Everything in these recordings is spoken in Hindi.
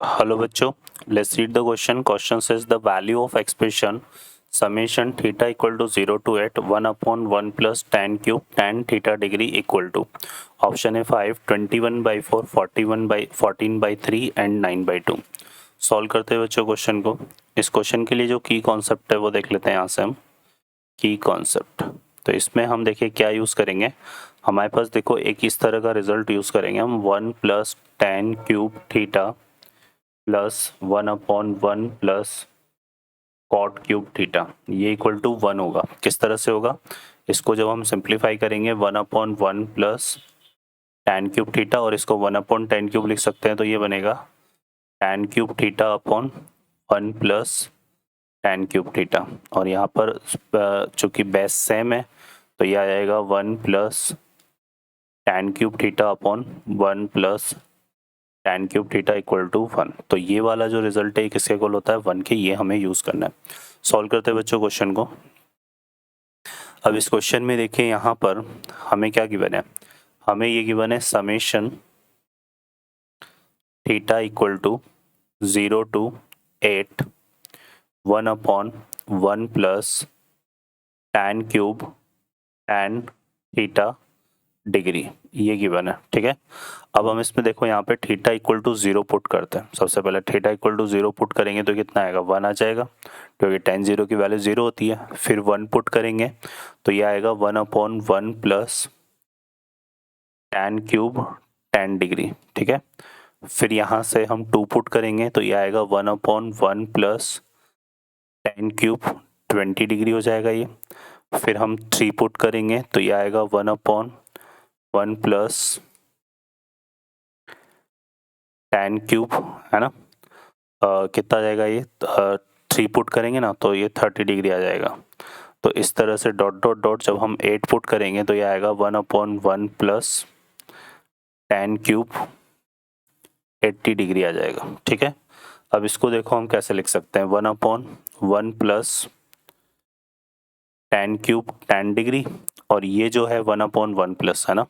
Hello बच्चों, let's read the question. Question says the value of expression summation theta equal to 0 to 8 1 upon 1 plus tan cube tan theta degree equal to option A 5 21 by 4 41 by 14 by 3 and 9 by 2. Solve करते हैं बच्चों क्वेश्चन को. इस क्वेश्चन के लिए जो की कॉन्सेप्ट है वो देख लेते हैं. यहाँ से हम की कॉन्सेप्ट, तो इसमें हम देखिए क्या यूज़ करेंगे. हमारे पास देखो एक इस तरह का रिजल्ट यूज़ करेंगे हम 1 plus tan cube theta plus 1 upon 1 plus cot cube theta, ये इक्वल टू 1 होगा. किस तरह से होगा, इसको जब हम सिंप्लीफाई करेंगे 1 upon 1 plus tan cube theta और इसको 1 अपॉन टैन क्यूब लिख सकते हैं, तो ये बनेगा tan cube theta upon 1 plus tan cube theta. और यहाँ पर चूँकि बेस सेम है तो ये आ जाएगा 1 plus tan cube theta upon 1 plus tan cube theta equal to 1. तो ये वाला जो रिजल्ट है किसके इक्वल होता है, 1 के. ये हमें यूज़ करना है. सॉल्व करते हैं बच्चों क्वेश्चन को. अब इस क्वेश्चन में देखिए यहाँ पर हमें क्या गिवन है, हमें ये गिवन है summation theta equal to 0 to 8 1 upon 1 plus tan cube tan theta degree, ये गिवन है. ठीक है. अब हम इसमें देखो यहाँ पे थीटा इक्वल टू 0 पुट करते हैं. सबसे पहले थीटा इक्वल टू 0 पुट करेंगे तो कितना आएगा, 1 आ जाएगा, क्योंकि tan 0 की वैल्यू 0 होती है. फिर 1 पुट करेंगे तो ये आएगा 1 upon 1 plus tan cube tan degree. ठीक है. फिर यहाँ से हम 2 पुट करेंगे तो ये आएगा 1 upon 1 plus tan cube 20 degree हो जाएगा ये. फिर हम 3 पुट करेंगे तो ये आएगा 1 अपॉन 1 प्लस टैन क्यूब, है ना. कितना आ जाएगा ये, 3 पुट करेंगे ना तो ये 30 डिग्री आ जाएगा. तो इस तरह से डॉट डॉट डॉट जब हम 8 पुट करेंगे तो ये आएगा 1 upon 1 plus tan cube 80 degree आ जाएगा. ठीक है. अब इसको देखो हम कैसे लिख सकते हैं, 1 upon 1 plus tan cube tan degree, और ये जो है 1 अपॉन 1 प्लस, है ना.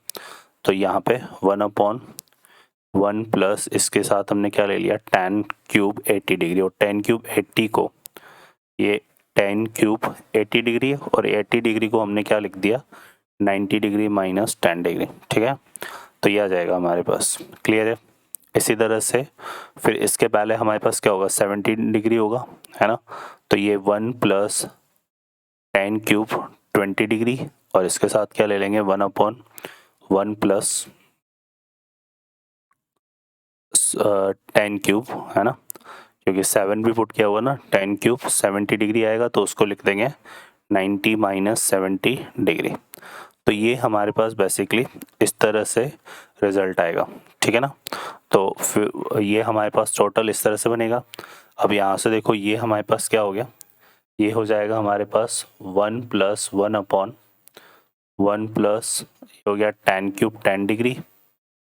तो यहाँ पे 1 अपॉन 1 प्लस इसके साथ हमने क्या ले लिया, टैन क्यूब 80 डिग्री. और टैन क्यूब 80 को, ये टैन क्यूब 80 डिग्री और 80 डिग्री को हमने क्या लिख दिया, 90 डिग्री माइनस 10 डिग्री. ठीक है. तो ये आ जाएगा हमारे पास. क्लियर है. इसी तरह से फिर इसके पहले हमारे पास क्या होगा, 70 डिग्री होगा, है ना. तो ये 1 प्लस टैन क्यूब 20 डिग्री और इसके साथ क्या ले लेंगे, 1 अपॉन 1 प्लस टैन क्यूब, है ना, क्योंकि 7 भी पुट किया हुआ ना. टैन क्यूब 70 डिग्री आएगा तो उसको लिख देंगे 90 माइनस 70 डिग्री. तो ये हमारे पास बेसिकली इस तरह से रिजल्ट आएगा. ठीक है ना. तो फिर ये हमारे पास टोटल इस तरह से बनेगा. अब यहाँ से देखो ये हमारे पास क्या हो गया, ये हो जाएगा हमारे पास 1 प्लस 1 अपॉन 1 प्लस हो गया टैन क्यूब 10 डिग्री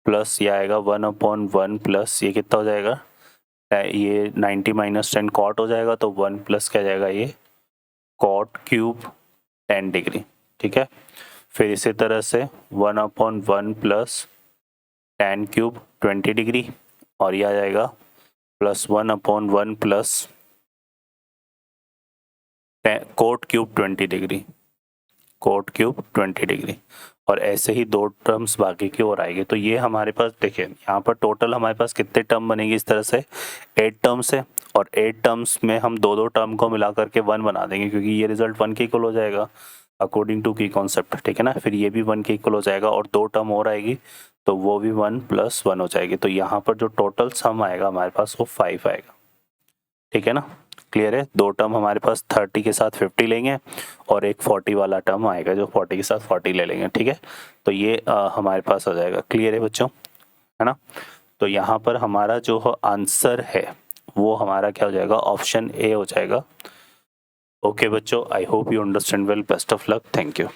प्लस ये आएगा 1 अपॉन 1 प्लस ये कितना हो जाएगा, ये 90 माइनस 10 कॉट हो जाएगा, तो 1 प्लस क्या जाएगा, ये कॉट क्यूब 10 डिग्री. ठीक है. फिर इसी तरह से 1 upon 1 plus tan cube 20 degree और ये आ जाएगा plus 1 upon 1 plus cot cube 20 degree, cot cube 20 degree. और ऐसे ही 2 टर्म्स बाकी की ओर आएंगे. तो ये हमारे पास देखिए यहाँ पर टोटल हमारे पास कितने टर्म बनेंगे, इस तरह से 8 टर्म्स है. और 8 टर्म्स में हम 2 टर्म को मिला करके 1 बना देंगे, क्योंकि ये रिजल्ट 1 के इक्वल हो जाएगा अकॉर्डिंग टू की कॉन्सेप्ट. ठीक है ना. फिर ये भी 1 के इक्वल हो जाएगा और 2 टर्म और आएगी तो वो भी 1 प्लस 1 हो जाएगी. तो यहाँ पर जो टोटल सम आएगा हमारे पास वो 5 आएगा. ठीक है ना. क्लियर है. 2 टर्म हमारे पास 30 के साथ 50 लेंगे और एक 40 वाला टर्म आएगा जो 40 के साथ 40 ले लेंगे. ठीक है. तो ये हमारे पास आ जाएगा. क्लियर है बच्चों, है ना. तो यहाँ पर हमारा जो आंसर है वो हमारा क्या हो जाएगा, ऑप्शन ए हो जाएगा. ओके बच्चों, I hope you understand well. Best of luck. Thank you.